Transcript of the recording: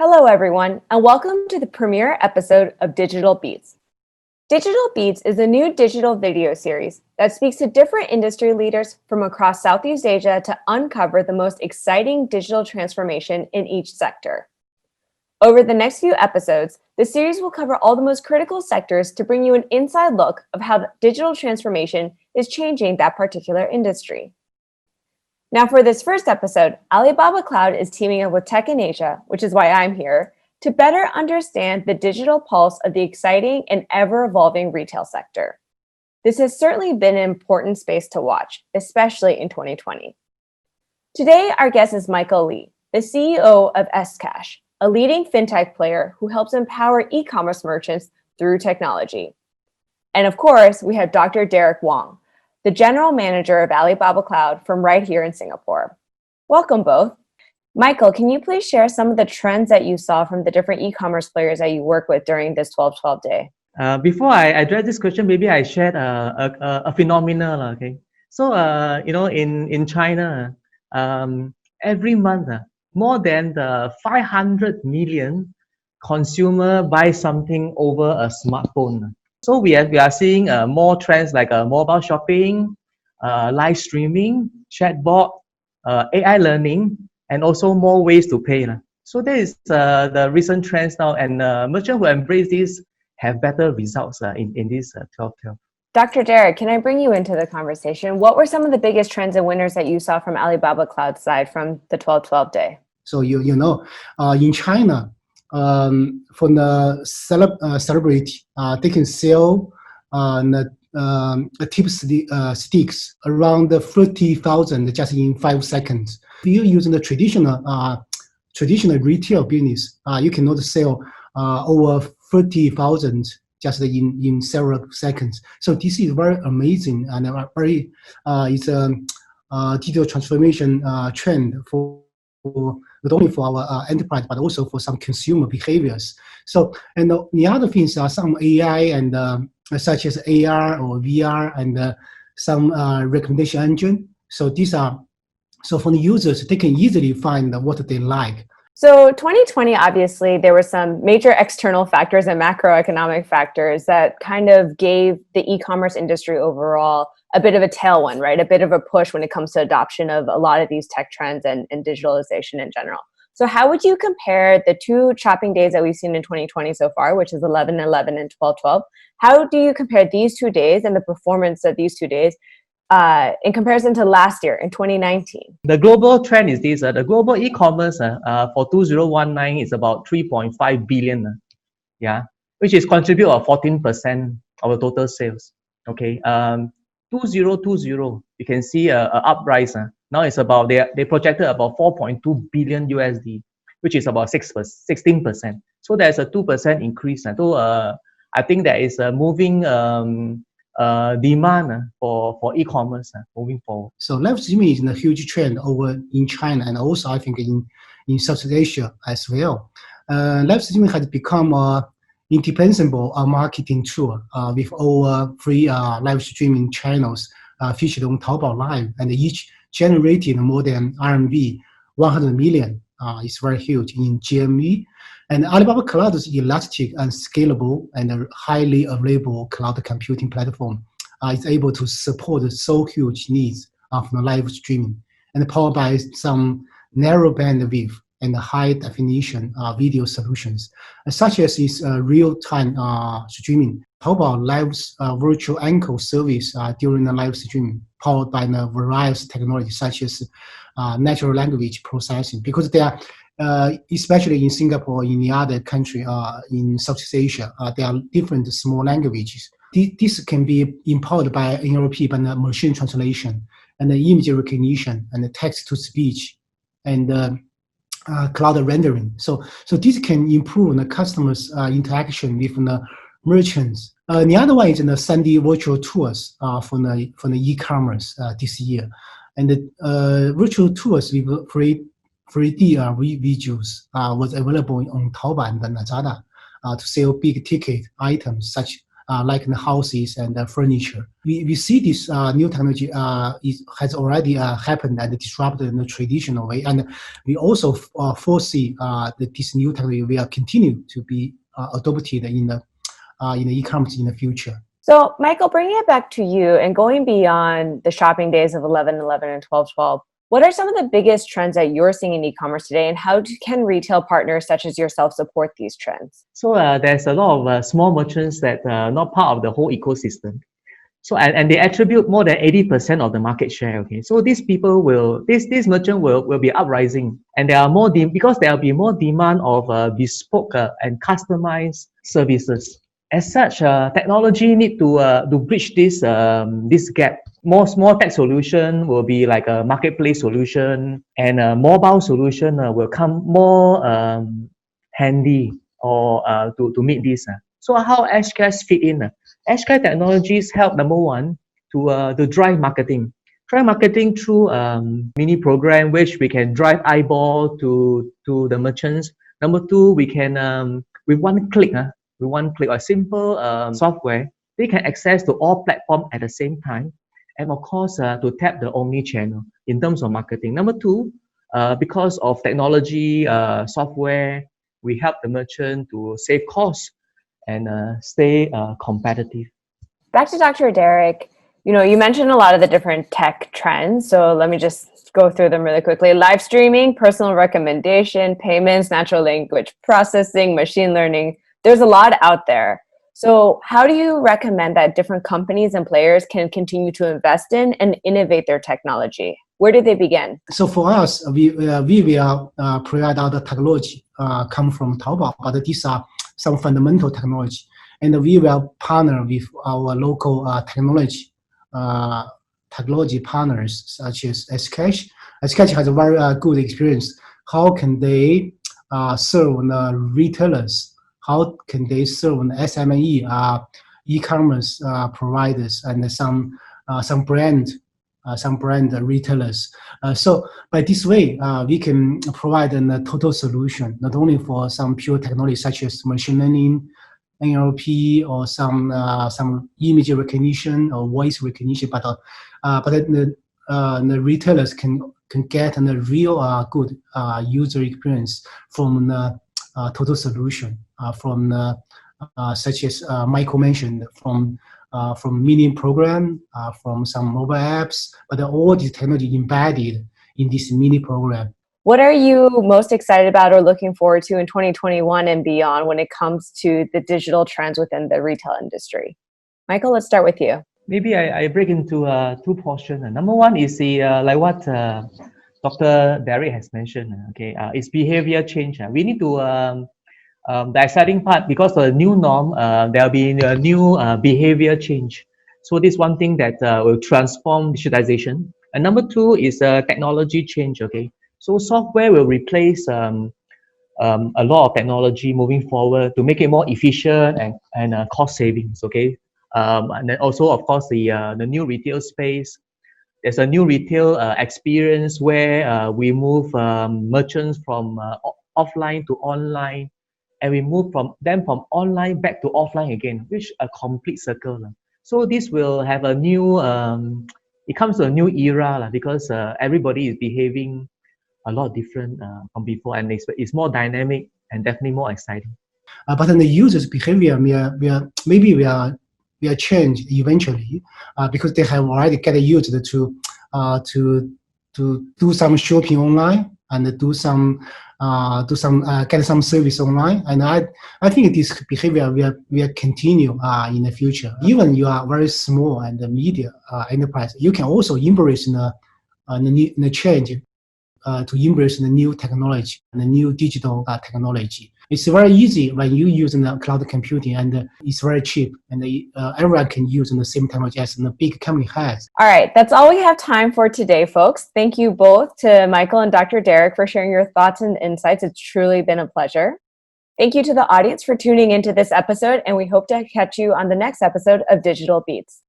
Hello, everyone, and welcome to the premiere episode of Digital Beats. Digital Beats is a new digital video series that speaks to different industry leaders from across Southeast Asia to uncover the most exciting digital transformation in each sector. Over the next few episodes, the series will cover all the most critical sectors to bring you an inside look of how digital transformation is changing that particular industry. Now, for this first episode, AlibabaCloud is teaming up with Tech in Asia, which is why I'm here, to better understand the digital pulse of the exciting and ever-evolving retail sector. This has certainly been an important space to watch, especially in 2020. Today, our guest is Michael Lee, the CEO of SCash, a leading fintech player who helps empower e-commerce merchants through technology. And of course, we have Dr. Derek Wang, the general manager of AlibabaCloud from right here in Singapore. Welcome both. Michael, can you please share some of the trends that you saw from the different e-commerce players that you work with during this 12-12 day? Before I address this question, maybe I shared a phenomenon. Okay, so in China, every month more than 500 million consumer buy something over a smartphone. So we are seeing more trends like mobile shopping, live streaming, chatbot, AI learning, and also more ways to pay. So that is the recent trends now, and merchants who embrace this have better results in this 12-12. Dr. Derek, can I bring you into the conversation? What were some of the biggest trends and winners that you saw from AlibabaCloud's side from the 12-12 day? So in China, for the celebrity, they can sell tip sticks around 30,000 just in 5 seconds. If you're using the traditional retail business, you cannot sell over 30,000 just in several seconds. So this is very amazing and very it's a digital transformation trend for not only for our enterprise, but also for some consumer behaviors. So, and the other things are some AI and such as AR or VR and some recommendation engine. So these are, so for the users, they can easily find what they like. So 2020, obviously, there were some major external factors and macroeconomic factors that kind of gave the e-commerce industry overall a bit of a tailwind, right? A bit of a push when it comes to adoption of a lot of these tech trends and digitalization in general. So how would you compare the two shopping days that we've seen in 2020 so far, which is 11/11 and 12/12? How do you compare these 2 days and the performance of these 2 days in comparison to last year in 2019? The global trend is this: the global e-commerce for 2019 is about 3.5 billion, which is contribute 14% of the total sales. Okay, 2020 you can see a uprise. Now it's about they projected about 4.2 billion USD, which is about 16%. So there's a 2% increase. So I think there is a moving demand for e-commerce moving forward. So live streaming is a huge trend over in China and also I think in Southeast Asia as well. Live streaming has become an indispensable marketing tool with over 3 live streaming channels featured on Taobao Live, and each generated more than RMB 100 million. It's very huge in GMV. And Alibaba Cloud is elastic and scalable and a highly available cloud computing platform. It's able to support so huge needs of the live streaming and powered by some narrow bandwidth and high definition video solutions, such as its real-time streaming. Taobao Live's virtual anchor service during the live streaming, powered by the various technologies such as natural language processing, because they are especially in Singapore, in the other country, in Southeast Asia, there are different small languages. This can be empowered by NLP and machine translation and the image recognition and the text-to-speech and cloud rendering. So this can improve the customers' interaction with the merchants. The other one is the 3D virtual tours for the e-commerce this year, and the virtual tours with 3D visuals was available on Taobao and Lazada to sell big ticket items such like the houses and the furniture. We see this new technology has already happened and disrupted the traditional way, and we also foresee that this new technology will continue to be adopted in the e-commerce in the future. So, Michael, bringing it back to you and going beyond the shopping days of 11/11 and 12/12, what are some of the biggest trends that you're seeing in e-commerce today, and how can retail partners such as yourself support these trends? So there's a lot of small merchants that are not part of the whole ecosystem. So and they attribute more than 80% of the market share. Okay, so these people these merchants will be uprising, and there are more because there will be more demand of bespoke and customized services. As such, technology need to bridge this gap. More small tech solution will be like a marketplace solution, and a mobile solution will come more handy or to meet this. So how SCash fit in? SCash technologies help, number one, to drive marketing. Drive marketing through mini program which we can drive eyeball to the merchants. Number two, we can with one click or simple software, they can access to all platforms at the same time, and of course to tap the omni-channel in terms of marketing. Number two, because of technology software, we help the merchant to save costs and stay competitive. Back to Dr. Derek, you mentioned a lot of the different tech trends, so let me just go through them really quickly. Live streaming, personal recommendation, payments, natural language processing, machine learning. There's a lot out there. So how do you recommend that different companies and players can continue to invest in and innovate their technology? Where did they begin? So for us, we will provide our technology come from Taobao, but these are some fundamental technology, and we will partner with our local technology partners such as SCash. SCash has a very good experience. How can they serve the retailers? How can they serve the SME e-commerce providers and some brand retailers? So by this way, we can provide a total solution, not only for some pure technology such as machine learning, NLP, or some image recognition or voice recognition, but the retailers can get a real good user experience from the total solution, from such as Michael mentioned, from mini program, from some mobile apps, but all the technology embedded in this mini program. What are you most excited about or looking forward to in 2021 and beyond when it comes to the digital trends within the retail industry? Michael, let's start with you. Maybe I break into two portions. Number one is the like what Dr. Derek has mentioned. Okay, it's behavior change. We need to the exciting part, because of the new norm, there will be a new behavior change. So this one thing that will transform digitization. And number two is technology change. Okay, so software will replace a lot of technology moving forward to make it more efficient and cost savings. Okay, and then also of course the new retail space. There's a new retail experience where we move merchants from offline to online, and we move from online back to offline again, which a complete circle. So this will have a new, it comes to a new era because everybody is behaving a lot different from before, and it's more dynamic and definitely more exciting. But then the users' behavior will change eventually because they have already get used to do some shopping online and get some service online, and I think this behavior will continue in the future. Even you are very small and medium enterprise, you can also embrace the change to embrace the new technology and the new digital technology. It's very easy when you use the cloud computing, and it's very cheap, and everyone can use the same technology as the big company has. All right, that's all we have time for today, folks. Thank you both to Michael and Dr. Derek for sharing your thoughts and insights. It's truly been a pleasure. Thank you to the audience for tuning into this episode, and we hope to catch you on the next episode of Digital Beats.